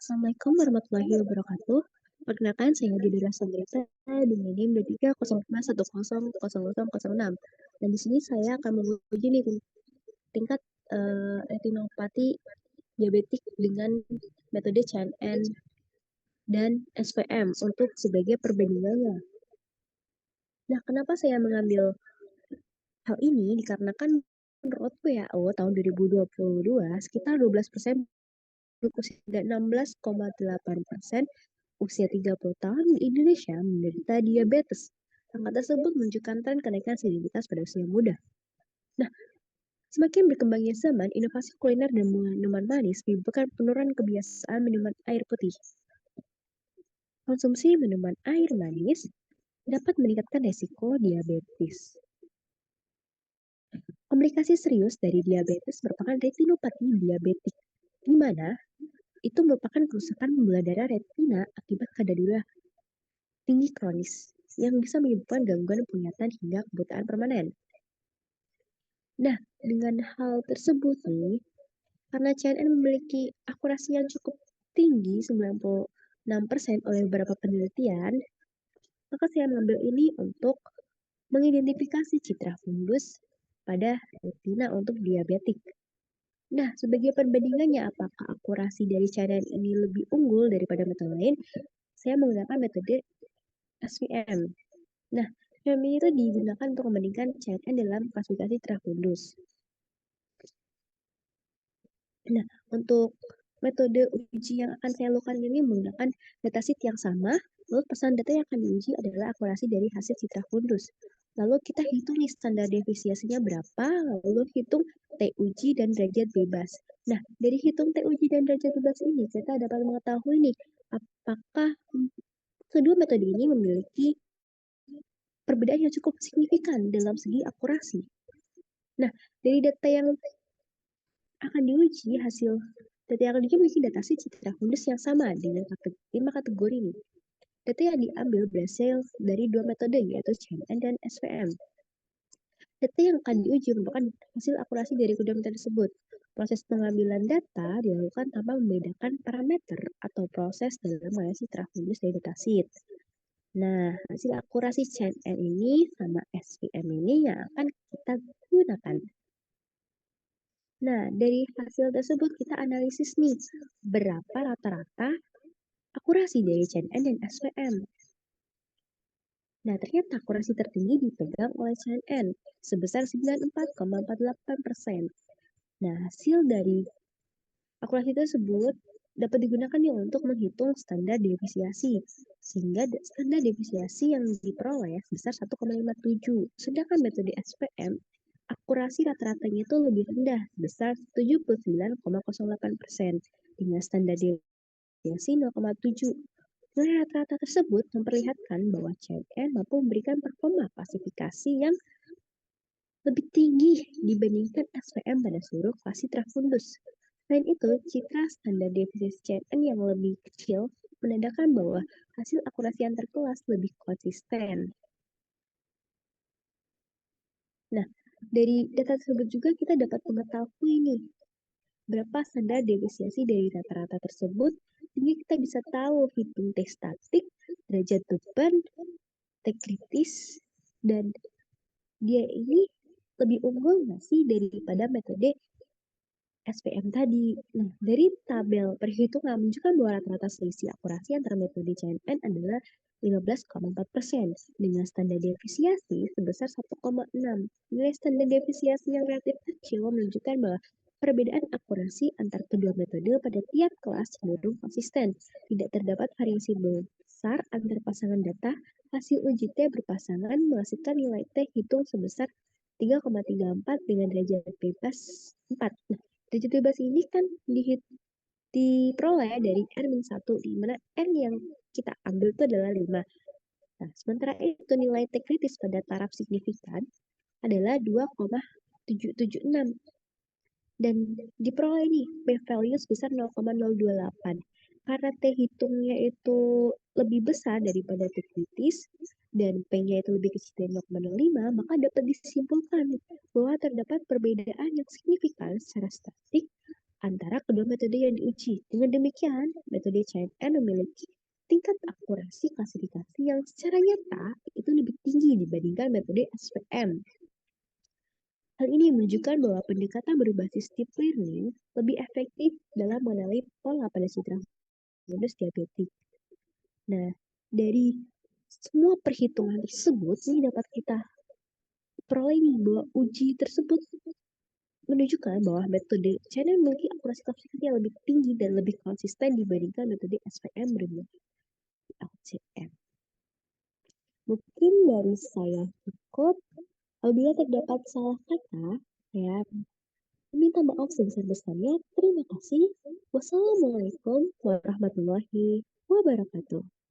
Assalamualaikum warahmatullahi wabarakatuh. Perkenalkan, saya Didura Sandrita dengan NIM D305100006. Dan di sini saya akan menguji nih tingkat retinopati diabetik dengan metode CNN dan SPM untuk sebagai perbandingannya. Nah, kenapa saya mengambil hal ini? Dikarenakan menurut WHO tahun 2022 sekitar 12% usia 16,8% usia 30 tahun di Indonesia menderita diabetes. Angka tersebut menunjukkan tren kenaikan sinibilitas pada usia muda. Nah, semakin berkembangnya zaman, inovasi kuliner dan minuman manis menyebabkan penurunan kebiasaan minuman air putih. Konsumsi minuman air manis dapat meningkatkan resiko diabetes. Komplikasi serius dari diabetes merupakan retinopati diabetik, di mana itu merupakan kerusakan pembuluh darah retina akibat kadar gula tinggi kronis yang bisa menyebabkan gangguan penglihatan hingga kebutaan permanen. Nah, dengan hal tersebut nih, karena CNN memiliki akurasi yang cukup tinggi 96% oleh beberapa penelitian, maka saya mengambil ini untuk mengidentifikasi citra fundus pada retina untuk diabetik. Nah, sebagai perbandingannya apakah akurasi dari CNN ini lebih unggul daripada metode lain, saya menggunakan metode SVM. Nah, SVM itu digunakan untuk membandingkan CNN dalam klasifikasi trafundus. Nah, untuk metode uji yang akan saya lakukan ini menggunakan dataset yang sama, lalu pesan data yang akan diuji adalah akurasi dari hasil citra fundus. Lalu kita hitung nih standar defisiasinya berapa, lalu hitung T uji dan derajat bebas. Nah, dari hitung T uji dan derajat bebas ini, kita dapat mengetahui nih, apakah kedua metode ini memiliki perbedaan yang cukup signifikan dalam segi akurasi. Nah, dari data yang akan diuji, hasil data yang akan diuji memiliki dataset citra fundus yang sama dengan 5 kategori ini. Data yang diambil berasal dari dua metode, yaitu CNN dan SVM. Data yang akan diuji merupakan hasil akurasi dari kedua metode tersebut. Proses pengambilan data dilakukan tanpa membedakan parameter atau proses dalam menganalisis citra fundus dari dataset. Nah, hasil akurasi CNN ini sama SVM ini yang akan kita gunakan. Nah, dari hasil tersebut kita analisis nih, berapa rata-rata akurasi dari CNN dan SVM. Nah, ternyata akurasi tertinggi dipegang oleh CNN sebesar 94,48%. Nah, hasil dari akurasi tersebut dapat digunakan nih untuk menghitung standar defisiasi, sehingga standar defisiasi yang diperoleh sebesar 1,57. Sedangkan metode SPM, akurasi rata-ratanya itu lebih rendah, sebesar 79,08%, dengan standar defisiasi 0,7. Nilai rata-rata tersebut memperlihatkan bahwa CNN mampu memberikan performa klasifikasi yang lebih tinggi dibandingkan SVM pada seluruh klasi trafundus. Selain itu, citra standar defisiensi CNN yang lebih kecil menandakan bahwa hasil akurasi antar kelas lebih konsisten. Nah, dari data tersebut juga kita dapat mengetahui nih, berapa standar defisiensi dari rata-rata tersebut, sehingga kita bisa tahu hitung T statik, derajat beban, T kritis, dan dia ini lebih unggul nggak sih daripada metode SPM tadi. Nah, dari tabel perhitungan menunjukkan bahwa rata-rata selisih akurasi antara metode CNN adalah 15,4% dengan standar defisiasi sebesar 1,6. Nilai standar defisiasi yang relatif kecil menunjukkan bahwa perbedaan akurasi antara kedua metode pada tiap kelas cenderung konsisten. Tidak terdapat variasi besar antar pasangan data. Hasil uji T berpasangan menghasilkan nilai T hitung sebesar 3,34 dengan derajat bebas 4. Nah, derajat bebas ini kan diperoleh dari R-1, di mana N yang kita ambil itu adalah 5. Nah, sementara itu nilai T kritis pada taraf signifikan adalah 2,776. Dan diperoleh nih p-value sebesar 0,028. Karena T hitungnya itu lebih besar daripada T kritis, dan P-nya itu lebih kecil dari 0,05, maka dapat disimpulkan bahwa terdapat perbedaan yang signifikan secara statistik antara kedua metode yang diuji. Dengan demikian, metode CNN memiliki tingkat akurasi klasifikasi yang secara nyata itu lebih tinggi dibandingkan metode SPM. Hal ini menunjukkan bahwa pendekatan berbasis deep learning lebih efektif dalam mengenali pola pada citra modus diabetik. Nah, dari semua perhitungan tersebut, ini dapat kita peroleh bahwa uji tersebut menunjukkan bahwa metode channel memiliki akurasi klasifikasi yang lebih tinggi dan lebih konsisten dibandingkan metode SPM dan LCM. Mungkin dari saya cukup. Apabila terdapat salah kata, saya minta maaf sebesar-besarnya. Terima kasih. Wassalamualaikum warahmatullahi wabarakatuh.